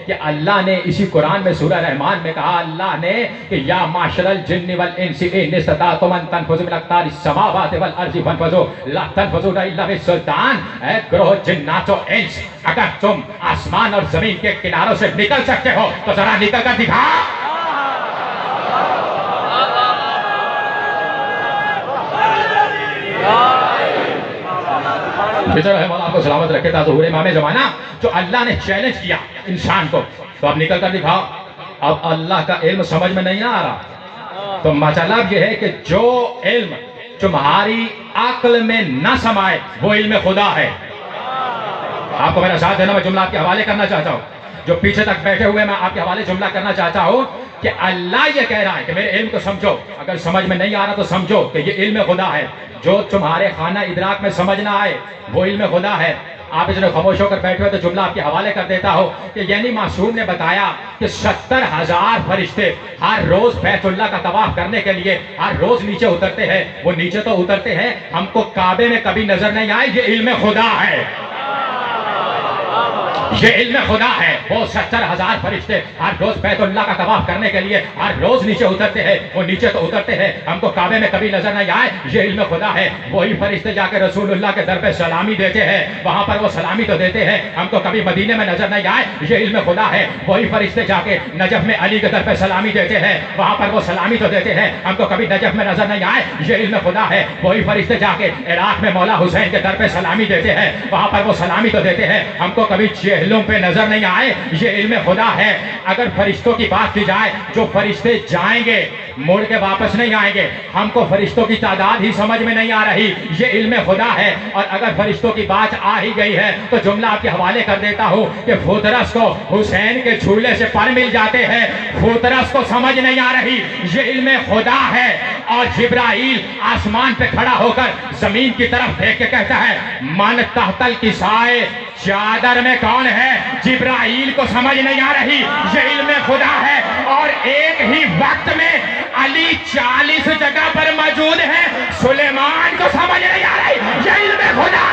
کہ اللہ نے اسی قرآن میں سورہ رحمان میں کہا اللہ نے کہ یا معشر الجن والانس ان استطعتم ان تنفذوا من اقطار السماوات والارض فانفذوا لا تنفذون الا بالسلطان. اے گروہ جنات و انس، اگر تم آسمان اور زمین کے کناروں سے نکل سکتے ہو تو ذرا نکل کر دکھا. مولا کو سلامت رکھے تھا ظہور امام زمانہ جو اللہ نے چیلنج کیا انسان کو، تو اب نکل کر دکھاؤ. اب اللہ کا علم سمجھ میں نہیں آ رہا تو مطلب یہ ہے کہ جو علم تمہاری عقل میں نہ سمائے وہ علم خدا ہے. آپ کو میرا ساتھ دینا، میں جملہ آپ کے حوالے کرنا چاہتا ہوں. جو پیچھے تک بیٹھے ہوئے میں آپ کے حوالے جملہ کرنا چاہتا ہوں کہ اللہ یہ کہہ رہا ہے کہ میرے علم کو سمجھو، اگر سمجھ میں نہیں آ رہا تو سمجھو کہ یہ علم خدا ہے. جو تمہارے خانہ ادراک میں سمجھ نہ آئے وہ علم خدا ہے. آپ اس نے خاموش ہو کر بیٹھے ہوئے تو جملہ آپ کے حوالے کر دیتا ہو کہ یعنی معصوم نے بتایا کہ 70,000 فرشتے ہر روز بیت اللہ کا طواف کرنے کے لیے ہر روز نیچے اترتے ہیں. وہ نیچے تو اترتے ہیں، ہم کو کعبے میں کبھی نظر نہیں آئے. یہ علم خدا ہے، یہ علم خدا ہے. وہ 70,000 فرشتے ہر روز بیت اللہ کا طواف کرنے کے لیے ہر روز نیچے اترتے ہیں. وہ نیچے تو اترتے ہیں، ہم کو کعبے میں کبھی نظر نہیں آئے. یہ علم خدا ہے. وہی فرشتے جا کے رسول اللہ کے در پہ سلامی دیتے ہیں، وہاں پر وہ سلامی تو دیتے ہیں، ہم کو کبھی مدینے میں نظر نہیں آئے. یہ علم خدا ہے. وہی فرشتے جا کے نجف میں علی کے در پہ سلامی دیتے ہیں، وہاں پر وہ سلامی تو دیتے ہیں، ہم کو کبھی نجف میں نظر نہیں آئے. یہ علم خدا ہے. وہی فرشتے جا کے عراق میں مولا حسین کے در پہ سلامی دیتے ہیں، وہاں پر وہ سلامی تو دیتے ہیں، ہم کو کبھی چہلوں پہ نظر نہیں آئے. یہ علم خدا ہے. اگر فرشتوں کی بات کی جائے، جو فرشتے جائیں گے مڑ کے واپس نہیں آئیں گے، ہم کو فرشتوں کی تعداد ہی سمجھ میں نہیں آ رہی. یہ علم خدا ہے. اور اگر فرشتوں کی بات آ ہی گئی ہے تو جملہ آپ کے حوالے کر دیتا ہوں کہ فوترس کو حسین کے جھولے سے پر مل جاتے ہیں، فوترس کو سمجھ نہیں آ رہی. یہ علم خدا ہے. اور جبرائیل آسمان پہ کھڑا ہو کر زمین کی طرف دیکھ کے کہتا ہے من تحت الکسائے، چادر میں کون ہے؟ جبرائیل کو سمجھ نہیں آ رہی. یہ علم خدا ہے. اور ایک ہی وقت میں علی 40 جگہ پر موجود ہے، سلیمان کو سمجھ نہیں آ رہی. یہ علم خدا.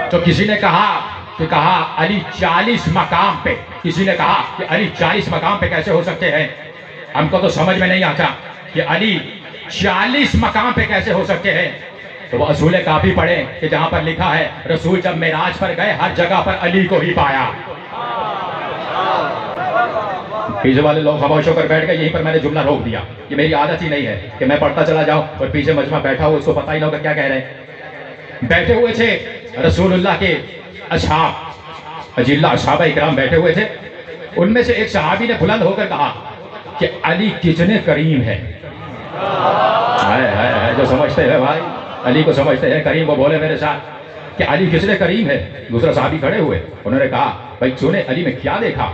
تو کسی نے کہا علی 40 مقام پہ، کسی نے کہا کہ علی 40 مقام پہ کیسے ہو سکتے ہیں؟ ہم کو تو سمجھ میں نہیں آتا کہ علی 40 مقام پہ کیسے ہو سکتے ہیں. تو وہ اصول کافی پڑھیں کہ جہاں پر لکھا ہے رسول جب معراج پر گئے ہر جگہ پر علی کو ہی پایا. پیچھے والے لوگ خاموش ہو کر بیٹھ گئے. یہیں پر میں نے جملہ روک دیا. یہ میری عادت ہی نہیں ہے کہ میں پڑھتا چلا جاؤں اور پیچھے مجمع بیٹھا ہو اس کو پتہ ہی نہ ہوگا کیا کہہ رہے ہیں. بیٹھے ہوئے تھے رسول اللہ کے اصحاب، اجلہ اصحابہ اکرام بیٹھے ہوئے تھے. ان میں سے ایک صحابی نے بلند ہو کر کہا کہ علی کتنے کریم ہے. جو سمجھتے ہیں بھائی، علی کو سمجھتے ہیں کریم، وہ بولے میرے ساتھ کہ علی کتنے کریم ہے. دوسرا صحابی کھڑے ہوئے، انہوں نے کہا بھائی سنے علی میں کیا دیکھا؟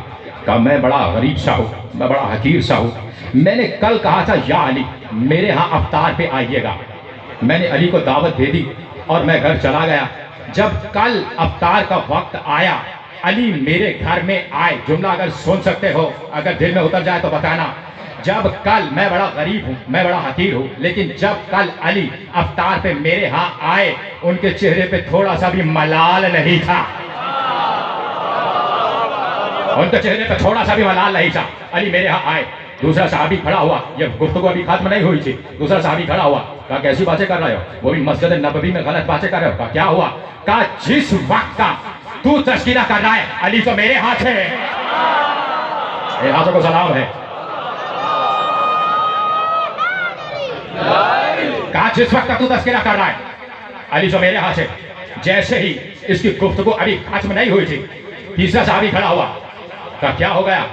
کہا میں بڑا غریب سا ہوں، میں بڑا حقیر سا ہوں. میں نے کل کہا تھا یا علی میرے ہاں افطار پہ آئیے گا. میں نے علی کو دعوت دے دی اور میں گھر چلا گیا. جب کل افطار کا وقت آیا علی میرے گھر میں آئے. جملہ اگر سن سکتے ہو، اگر دل میں اتر جائے تو بتانا. جب کل، میں بڑا غریب ہوں، میں بڑا حقیر ہوں، لیکن جب کل علی افطار پہ میرے ہاں آئے ان کے چہرے پہ تھوڑا سا بھی ملال نہیں تھا. ان کے چہرے پہ تھوڑا سا بھی ملال نہیں تھا. علی میرے ہاں آئے. دوسرا صحابی کھڑا ہوا، یہ گفتگو ابھی ختم نہیں ہوئی تھی. دوسرا صحابی کھڑا ہوا، کہا کیسی باتیں کر رہے ہو؟ وہ بھی مسجد نبوی میں غلط باتیں کر رہے ہو. کہا کیا ہوا؟ کہا جس وقت کا تو تذکرہ کر رہا ہے علی تو میرے ہاتھ ہے. ہاتھوں کو سلام ہے. کہا جس وقت تو تذکرہ کر رہا ہے علی تو میرے ہاتھ ہے. جیسے ہی اس کی گفتگو ابھی ختم نہیں ہوئی تھی تیسرا صحابی کھڑا ہوا. کہا کیا ہو گیا؟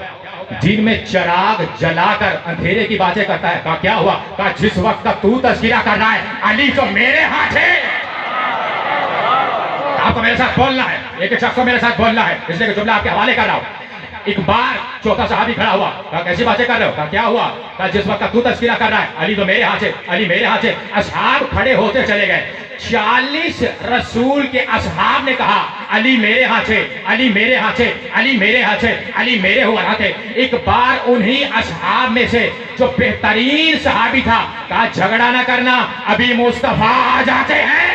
دن میں چراغ جلا کر اندھیرے کی باتیں کرتا ہے. کہا کیا ہوا؟ کہا جس وقت کا تو تذکرہ کر رہا ہے علی تو میرے ہاتھ ہے. آپ کو میرے ساتھ بولنا ہے، ایک ایک شخص کو میرے ساتھ بولنا ہے، اس لیے کہ جملہ آپ کے حوالے کر رہا ہوں. ایک بار چوتھا صحابی کھڑا ہوا. کہا کیسی باتیں کر رہے ہو؟ کہا کیا ہوا؟ کہا جس وقت کا تو تذکرہ کر رہا ہے علی تو میرے ہاتھ ہے، علی میرے ہاتھ ہے. اصحاب کھڑے ہوتے چلے گئے. 40 رسول کے اصحاب نے کہا علی میرے ہاتھ ہے، علی میرے ہاتھ ہے، علی میرے ہاتھ ہے، علی میرے ہاتھ ہے. ایک بار انہی اصحاب میں سے جو بہترین صحابی تھا کہا جھگڑا نہ کرنا، ابھی مصطفیٰ آ جاتے ہیں.